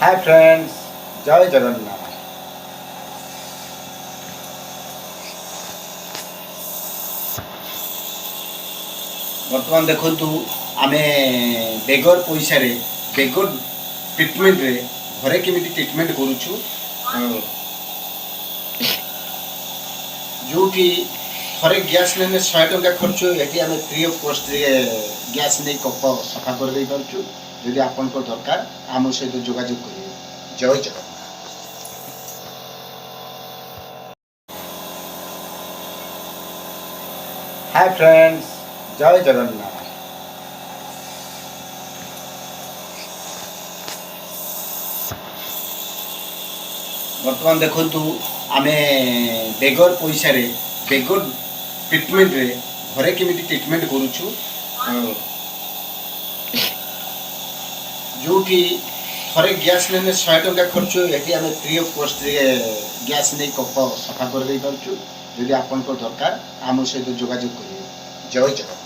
Hi friends, जय जगन्नाथ। बर्तमान देखु आमे बेगर पैसा रे बेगर ट्रिटमेंट रे घरे केमिति ट्रिटमेंट करूछु जोटी थरे गैस ने 100 टका खर्च ये आम फ्री ऑफ कॉस्ट रे गैस नहीं कप सफा कर दे पारछु। यदि आपन को दरकार आम सहित जोगाजोग करिए। जय जगन्नाथ। हाय फ्रेंड्स, जय जगन्नाथ। बर्तमान देखु आमे बेगर पैसा रे बेगर ट्रिटमेंट रे घरे केमिति ट्रिटमेंट करूछु जोटी थरे गैस ने 100 टका खर्च ये आम फ्री ऑफ कॉस्ट रे गैस नहीं कप सफा कर दे पारछु। यदि आपन को दरकार आम सहित जोगाजोग करिए। जय जगन्नाथ।